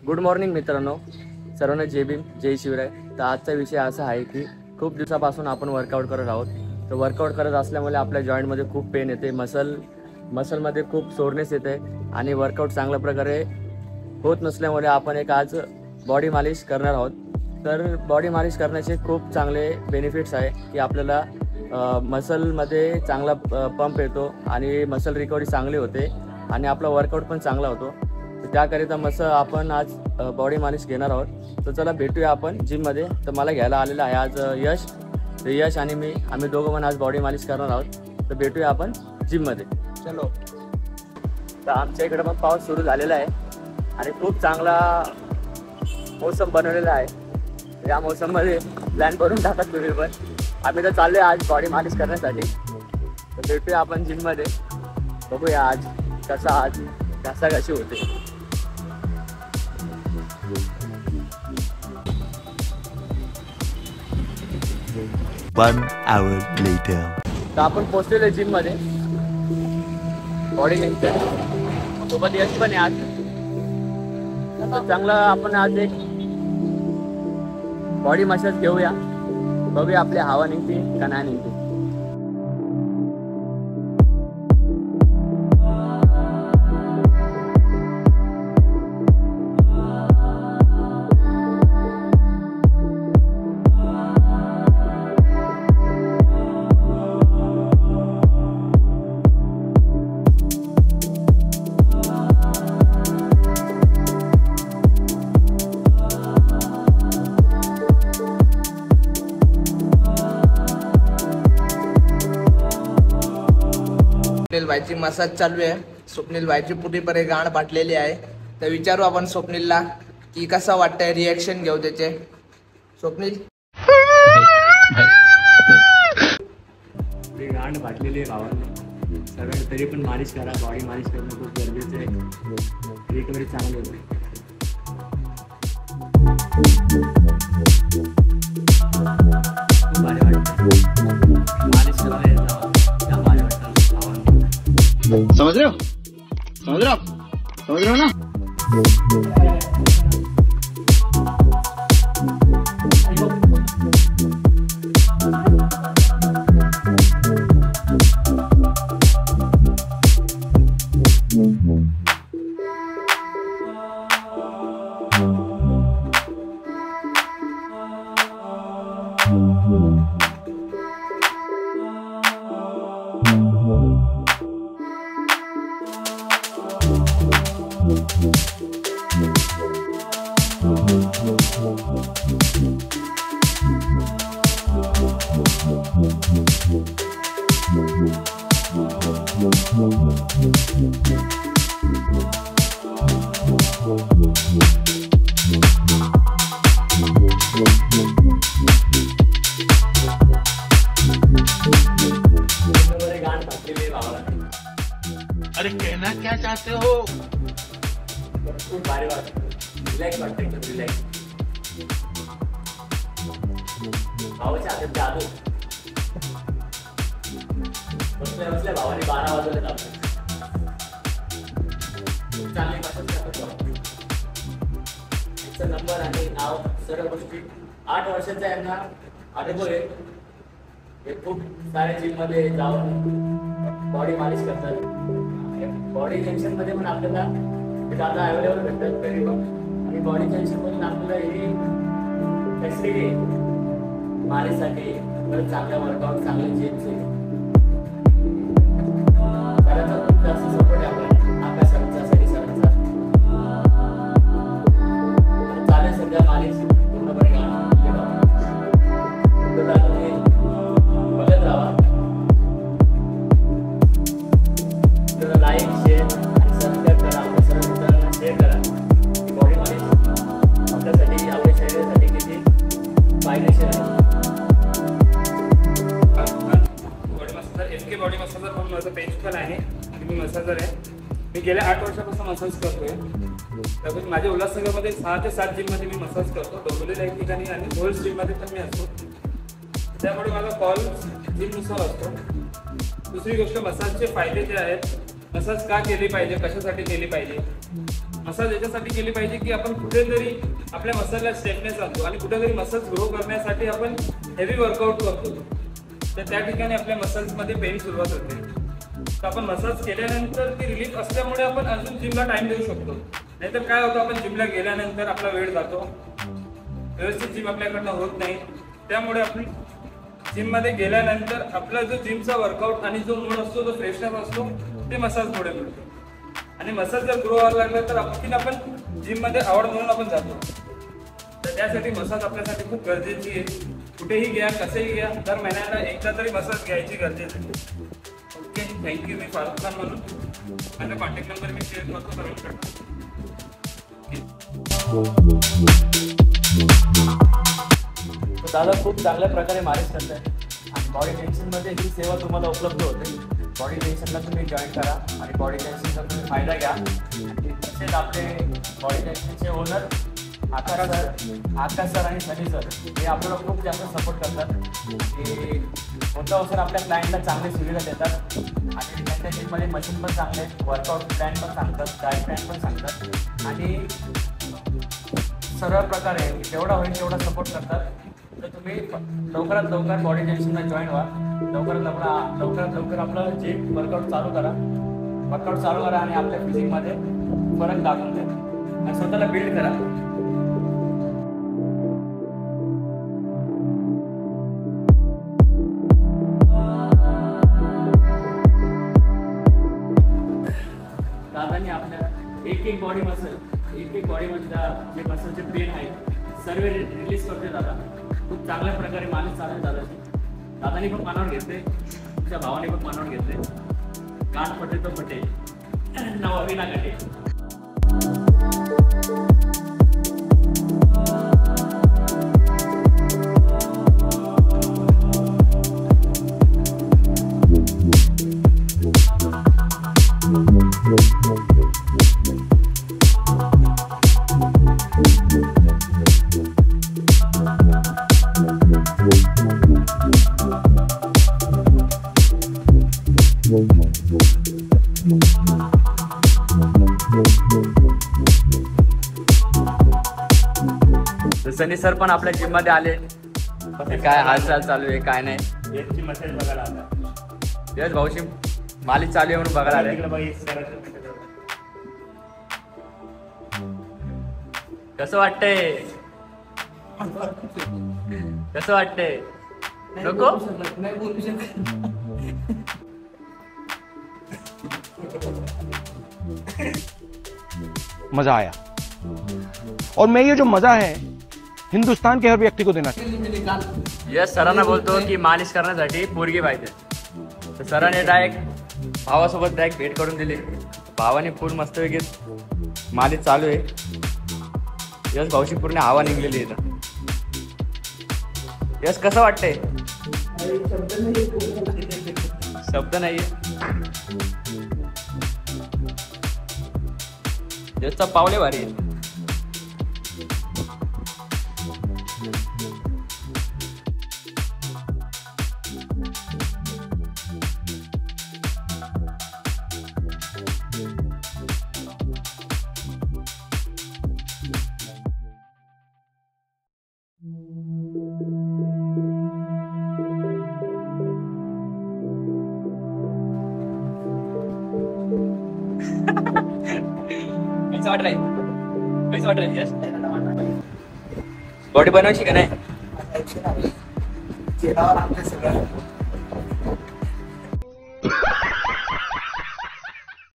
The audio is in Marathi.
गुड मॉर्निंग मित्रांनो, सर्वांना जय भीम, जय शिवराय। तर आजचा विषय असा आहे की खूप दिवसापासून आपण वर्कआउट करत आहोत। तर वर्कआउट करत असल्यामुळे आपल्या जॉईंटमध्ये खूप पेन येते, मसलमध्ये खूप सोरनेस येते आणि वर्कआउट चांगल्या प्रकारे होत नसल्यामुळे आपण एक आज बॉडी मालिश करणार आहोत। तर बॉडी मालिश करण्याचे खूप चांगले बेनिफिट्स आहे की आपल्याला मसलमध्ये चांगला पंप येतो आणि मसल रिकव्हरी चांगली होते आणि आपला वर्कआउट पण चांगला होतो। त्याकरिता आपण आज बॉडी मालिश घेणार आहोत। तर चला भेटूया आपण जिममध्ये। तर मला घ्यायला आलेला आहे आज यश आणि मी, आम्ही दोघं पण आज बॉडी मालिश करणार आहोत। तर भेटूया आपण जिममध्ये, चलो। तर आमच्या इकडे पण पाऊस सुरू झालेला आहे आणि खूप चांगला मौसम बनवलेला आहे। या मौसममध्ये प्लॅन करून टाकत तुम्ही पण। आम्ही तर चाललो आहे आज बॉडी मालिश करण्यासाठी। तर भेटूया आपण जिममध्ये, बघूया आज कशी होते। 1 hour later. तर आपण पोहोचलेलो जिममध्ये, बॉडी लिफ्टर सोबत यश पण आहे आज। तर चांगला आपण आज एक बॉडी मसाज घेऊया, बघूया आपली हवा निघते का नाही निघते। स्वप्नील भाईची मसाज चालू आहे। स्वप्नील भाईची पुटी पर एक गाण फाटलेली आहे। तर विचारू आपण स्वप्नीलला की कसं वाटतंय, रिएक्शन घेऊ त्याचे। स्वप्नील, गांड फाटलेली आहे भावाने, सगळं तरी पण मालिश करा। बॉडी मालिश करणं खूप गरजेचं आहे, रिकव्हरी चांगली होते। भारी वाटतं मालिश करायला, भारी वाटतं। समझ रहे हो ना। अरे कहना क्या चाहते हो? खूप भारी वाटतं, रिलॅक्स वाटतं, एकदम रिलॅक्स। भावाच्या हातात जादू, बसल्या भावाने 12 वाजवले आपण चांगली मसाज करतो। त्याचा नंबर आणि नाव सर्व गोष्टी 8 वर्षाचा यांना अनुभव आहे। हे खूप साऱ्या जिममध्ये जाऊन बॉडी मालिश करतात। बॉडी जंक्शन मध्ये पण आपल्याला जागा अवेलेबल भेटतात तरी पण, आणि बॉडी जंक्शन मधून आपल्याला ही फॅसिलिटी मालिशसाठी परत चांगल्या वर्कआउट, चांगले जिमचे सरांचा खूप जास्त सपोर्ट आहे आपल्याला, आकाश सरांचा, सरांचा चालेल। सध्या मालिश पूर्णपणे बघत राहा। लाईक, शेअर आणि सबस्क्राईब करा, आपल्या सर्व मित्रांना शेअर करा। बॉडी मालिश आपल्यासाठी, आपल्या शरीरासाठी किती फायदेशीर आहे। Body massager, SK body massager म्हणून माझं पेज पण आहे, मी मसाजर आहे। मी गेल्या 8 वर्षापासून मसाज करतोय। त्यामुळे माझ्या उल्हासनगरमध्ये 6 ते 7 जिममध्ये मी मसाज करतो, डोंबिवलीला एक ठिकाणी आणि होल्स जिममध्ये पण मी असतो। त्यामुळे माझा कॉल जिमनुसार असतो। दुसरी गोष्ट, मसाजचे फायदे जे आहेत, मसाज का केली पाहिजे, कशासाठी केली पाहिजे। मसाज याच्यासाठी केली पाहिजे की आपण कुठेतरी आपल्या मसलला स्टेपनेस आणतो आणि कुठेतरी मसल्स ग्रो करण्यासाठी आपण हेवी वर्कआउट करतो, तर त्या ठिकाणी आपल्या मसल्समध्ये पेन सुरुवात होते. तर आपण मसाज केल्यानंतर ती रिलीफ असल्यामुळे आपण अजून जिमला टाइम देऊ शकतो. नाहीतर काय होतं, आपण जिमला गेल्यानंतर आपला वेळ जातो, व्यवस्थित जिम आपल्याकडनं होत नाही. त्यामुळे आपण जिममध्ये गेल्यानंतर आपला जो जिमचा वर्कआउट आणि जो मूड असतो, जो फ्रेशनेस असतो, ते मसाजमुळे मिळतो. आणि मसाज जर ग्रो व्हायला लागला तर आपण जिममध्ये आवड म्हणून आपण जातो. तर त्यासाठी मसाज आपल्यासाठी खूप गरजेची आहे. कुठेही घ्या, कसेही घ्या, दर महिन्याला एकदा तरी मसाज घ्यायची गरजेची आहे. Okay, thank you. मी फारुख खान म्हणून माझा कॉन्टॅक्ट नंबर मी शेअर करतो सर्वांकडे. दादा खूप चांगल्या प्रकारे मालिश करताय आणि बॉडी टेन्शनमध्ये ही सेवा तुम्हाला उपलब्ध होते. बॉडी टेन्शनला तुम्ही जॉईन करा आणि बॉडी टेन्शनचा तुम्ही फायदा घ्या. तसेच आपले बॉडी टेन्शनचे ओनर आकाश सर आणि सनी सर हे आपल्याला खूप जास्त सपोर्ट करतात. की कोणता सर आपल्या क्लायंटला चांगली सुविधा देतात आणि त्यांच्या जिममध्ये मशीन पण चांगले, वर्कआउट प्लॅन पण सांगतात, डाएट प्लॅन पण सांगतात आणि सर्व प्रकारे जेवढा होईल तेवढा सपोर्ट करतात. तर तुम्ही लवकरात लवकर बॉडी टेन्शनला जॉईन व्हा. लवकरात लवकर आपलं जिम वर्कआउट चालू करा आणि आपल्या फिजिकमध्ये फरक दाखवून द्या आणि स्वतःला बिल्ड करा. दादांनी आपल्या एक बॉडी मधल्या जे मसलचे पेन आहेत सर्व रिलीज करते दादा. खूप चांगल्या प्रकारे मालिश चालू आहे दादाची. दादानी पण मनावर घेतले, तुमच्या भावाने पण मनावर घेतले. कान पटे तो पटे, नवावी ना घटे. सनी सर पण आपल्या जिम मध्ये आले. काय हालचाल चालू आहे काय नाही. याची मसाज बघायला आला. यश भाऊशी मालिश चालू आहे म्हणून बघायला आले. कसं वाटतंय? कसं वाटतंय? नको नाही बोलू शकत. मजा आया और मैं ये जो मजा है हिंदुस्तान के हर व्यक्ति को देना चाहिए. यश सरांना बोलतो की मालिश करण्यासाठी पोरगी पाहिजे. तर सरांनी डायरेक्ट भावासोबत डायरेक्ट भेट करून दिली. भावाने फुल मस्तपैकी मालिश चालू आहे. यश भाऊची पूर्ण हवा निघलेली आहे. यश कसं वाटतंय? शब्द नाही. यशचा पावले भारी आहे. कैसे वाट रही यस? बॉडी बनवायची का नाही? चेहऱ्यावर आपल्या सगळं